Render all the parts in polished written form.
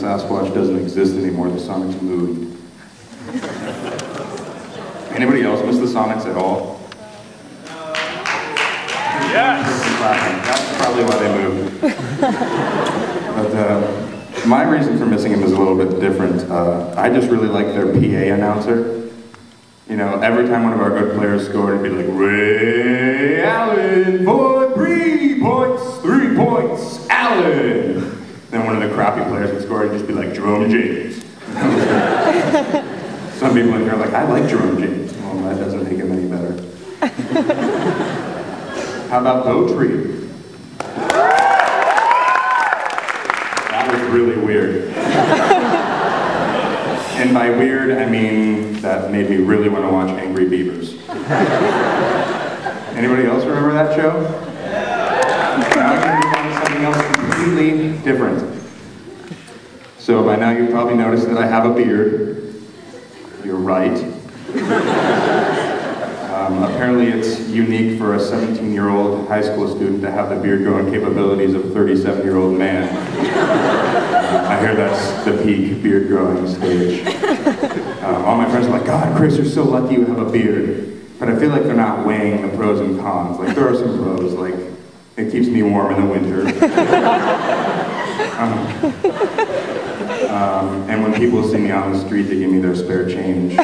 Sasquatch doesn't exist anymore, the Sonics moved. Anybody else miss the Sonics at all? Yes! That's probably why they moved. But my reason for missing him is a little bit different. I just really like their PA announcer. You know, every time one of our good players scored, it'd be like, Ray Allen for 3 points, 3 points, Allen. Then one of the crappy players would score, it'd just be like, Jerome James. Some people in here are like, I like Jerome James. Well, that doesn't make him any better. How about Bowtree? That was really weird. And by weird, I mean that made me really want to watch Angry Beavers. Anybody else remember that show? Now I'm going to move on to something else completely different. So by now you've probably noticed that I have a beard. You're right. Apparently it's unique for a 17-year-old high school student to have the beard-growing capabilities of a 37-year-old man. I hear that's the peak beard-growing stage. All my friends are like, God, Chris, you're so lucky you have a beard. But I feel like they're not weighing the pros and cons. Like, there are some pros, like, it keeps me warm in the winter. And when people see me on the street, they give me their spare change.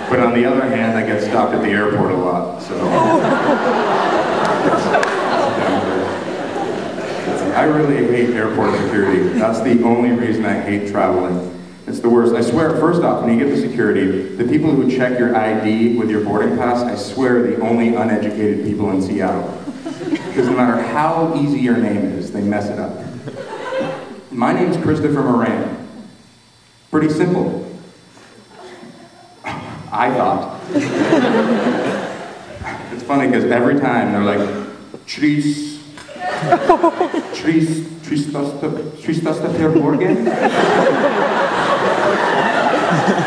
But on the other hand, I get stopped at the airport a lot, so. I really hate airport security. That's the only reason I hate traveling. It's the worst. I swear, first off, when you get to security, the people who check your ID with your boarding pass, I swear, are the only uneducated people in Seattle. Because no matter how easy your name is, they mess it up. My name's Christopher Moran. Pretty simple. I thought. It's funny because every time they're like, Tristas Morgan?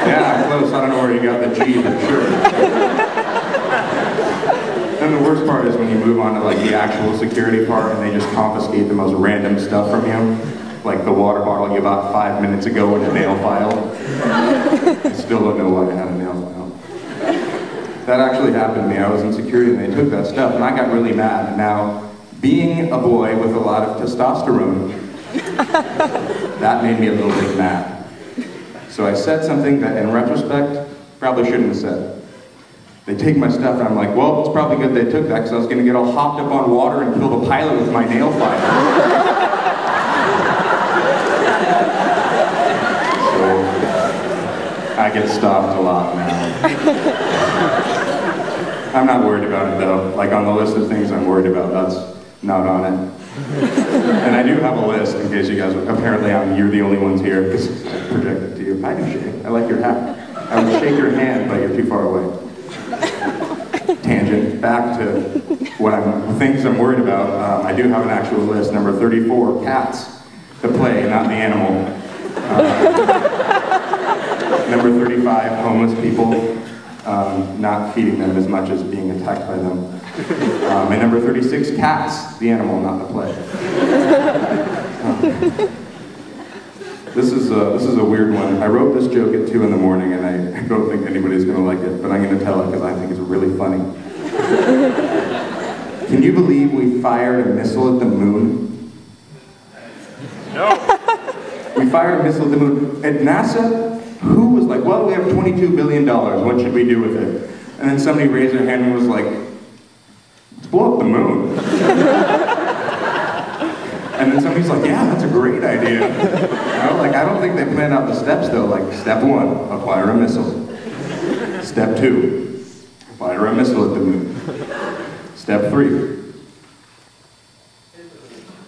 Yeah, close. I don't know where you got the G, but sure. Then the worst part is when you move on to like the actual security part and they just confiscate the most random stuff from you. Like the water bottle you bought 5 minutes ago in a nail file. I still don't know why I had a nail file. That actually happened to me. I was in security and they took that stuff and I got really mad. And now, being a boy with a lot of testosterone, that made me a little bit mad. So I said something that in retrospect, probably shouldn't have said. They take my stuff and I'm like, well, it's probably good they took that because I was going to get all hopped up on water and kill the pilot with my nail file. I get stopped a lot now. I'm not worried about it though. Like on the list of things I'm worried about, that's not on it. And I do have a list in case you guys, apparently you're the only ones here because I projected to you. I do shake, I like your hat. I would shake your hand, but you're too far away. Tangent, back to what things I'm worried about. I do have an actual list, number 34, cats. The play, not the animal. Number 35, homeless people, not feeding them as much as being attacked by them. And number 36, cats, the animal, not the play. This is a weird one. I wrote this joke at 2 in the morning and I don't think anybody's gonna like it, but I'm gonna tell it because I think it's really funny. Can you believe we fired a missile at the moon? No. We fired a missile at the moon. At NASA, who was like, well, we have $22 billion, what should we do with it? And then somebody raised their hand and was like, let's blow up the moon. And then somebody's like, yeah, that's a great idea. You know, like, I don't think they planned out the steps though, like step 1, acquire a missile. Step 2, fire a missile at the moon. Step 3,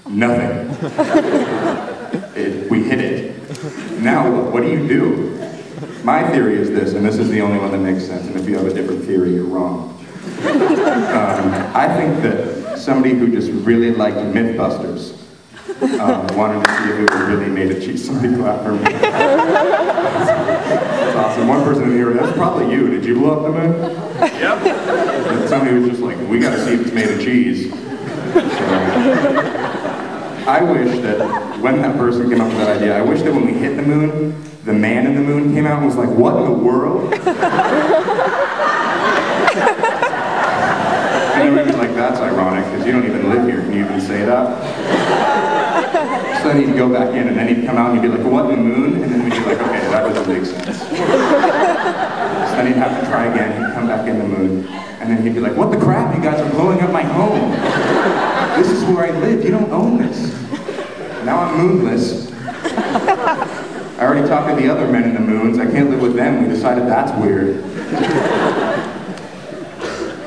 nothing. We hit it. Now, what do you do? My theory is this, and this is the only one that makes sense, and if you have a different theory, you're wrong. I think that somebody who just really liked Mythbusters wanted to see if it was really made of cheese. Somebody clap for me. That's awesome. One person in here, that's probably you. Did you blow up the moon? Yep. And somebody was just like, we gotta see if it's made of cheese. So, I wish that when that person came up with that idea, I wish that when we hit the moon, the man in the moon came out and was like, what in the world? And then we'd be like, that's ironic, because you don't even live here. Can you even say that? So then he'd go back in, and then he'd come out and he'd be like, what in the moon? And then we'd be like, okay, that doesn't make sense. So then he'd have to try again, he'd come back in the moon, and then he'd be like, what the crap, you guys are blowing up my home. This is where I live, you don't own this. Now I'm moonless. I already talked to the other men in the moons, I can't live with them, we decided that's weird.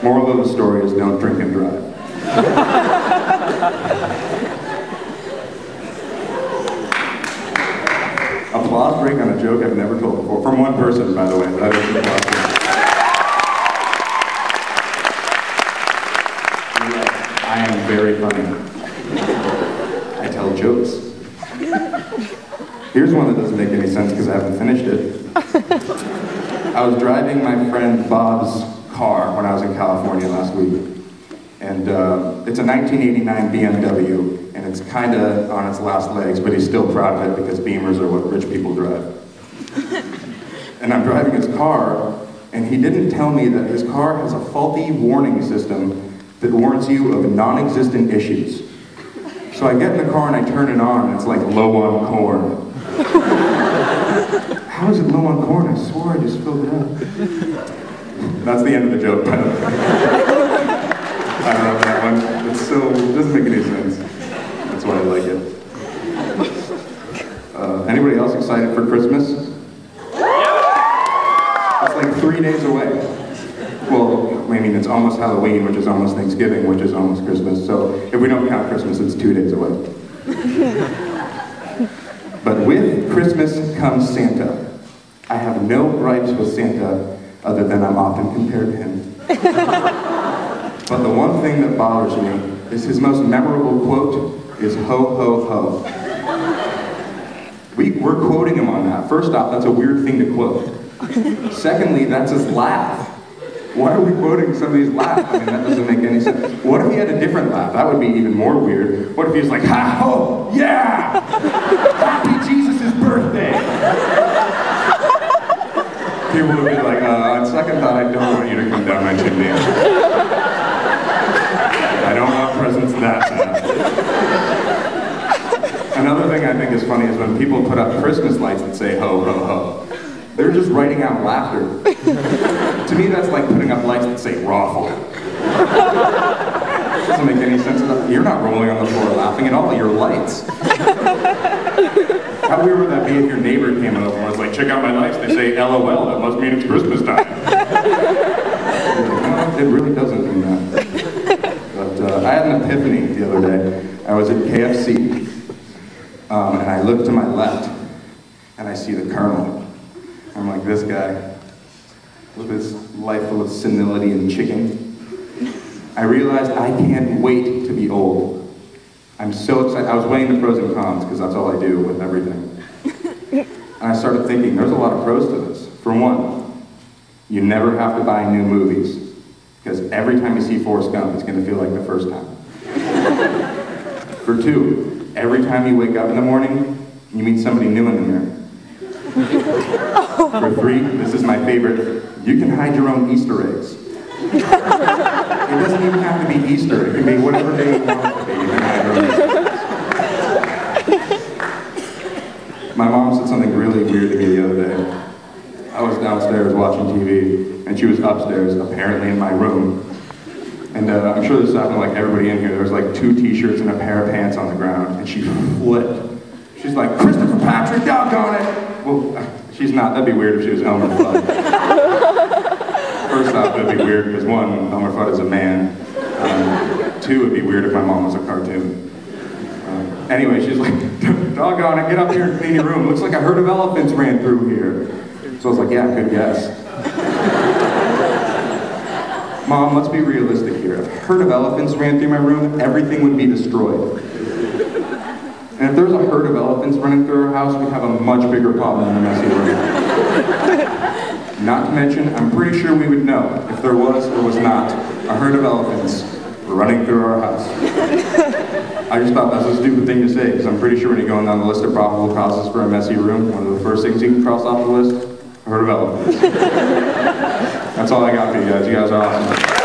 Moral of the story is don't drink and drive. Applause break on a joke I've never told before. From one person, by the way. That is an applause break. I am very funny. I tell jokes. Here's one that doesn't make any sense because I haven't finished it. I was driving my friend Bob's car when I was in California last week. And it's a 1989 BMW, and it's kind of on its last legs, but he's still proud of it because Beamers are what rich people drive. And I'm driving his car, and he didn't tell me that his car has a faulty warning system that warns you of non-existent issues. So I get in the car and I turn it on, and it's like low on corn. How is it low on corn? I swore I just filled it up. That's the end of the joke, by the way. I love that one. It doesn't make any sense. That's why I like it. Anybody else excited for Christmas? It's like 3 days away. Well, I mean, it's almost Halloween, which is almost Thanksgiving, which is almost Christmas. So if we don't count Christmas, it's 2 days away. But with Christmas comes Santa. I have no gripes with Santa other than I'm often compared to him. But the one thing that bothers me is his most memorable quote is ho, ho, ho. We're quoting him on that. First off, that's a weird thing to quote. Secondly, that's his laugh. Why are we quoting somebody's laugh? I mean, that doesn't make any sense. What if he had a different laugh? That would be even more weird. What if he was like, ha, ho, yeah! Happy Jesus' birthday! People would be like, on second thought, I don't want you to come down my chimney. I don't want presents that bad. Another thing I think is funny is when people put up Christmas lights that say ho, ho, ho. They're just writing out laughter. To me, that's like putting up lights that say raffle. Doesn't make any sense. You're not rolling on the floor laughing at all. You're lights. How weird would that be if your neighbor came over and was like, check out my lights. They say LOL. That must mean it's Christmas time. No, it really doesn't mean that. But I had an epiphany the other day. I was at KFC. And I look to my left, and I see the Colonel. I'm like, this guy, with his life full of senility and chicken. I realized I can't wait to be old. I'm so excited. I was weighing the pros and cons, because that's all I do with everything. And I started thinking, there's a lot of pros to this. For one, you never have to buy new movies, because every time you see Forrest Gump, it's going to feel like the first time. For two, every time you wake up in the morning, you meet somebody new in the mirror. For three, this is my favorite, you can hide your own Easter eggs. It doesn't even have to be Easter, it can be whatever day you want it to be. You can hide your own Easter eggs. My mom said something really weird to me the other day. I was downstairs watching TV, and she was upstairs, apparently in my room. And I'm sure this happened to like everybody in here. There was like 2 t-shirts and a pair of pants on the ground, and she flipped. She's like, Christopher Patrick, doggone it! Well, she's not. That'd be weird if she was Elmer Fudd. First off, that'd be weird because 1, Elmer Fudd is a man. 2, it'd be weird if my mom was a cartoon. Anyway, she's like, doggone it, get up here and clean your room. Looks like a herd of elephants ran through here. So I was like, yeah, good guess. Mom, let's be realistic here. If a herd of elephants ran through my room, everything would be destroyed. And if there's a herd of elephants running through our house, we'd have a much bigger problem than a messy room. Not to mention, I'm pretty sure we would know if there was or was not a herd of elephants running through our house. I just thought that was a stupid thing to say, because I'm pretty sure when you're going down the list of probable causes for a messy room, one of the first things you can cross off the list, I heard of elephants. That's all I got for you guys. You guys are awesome.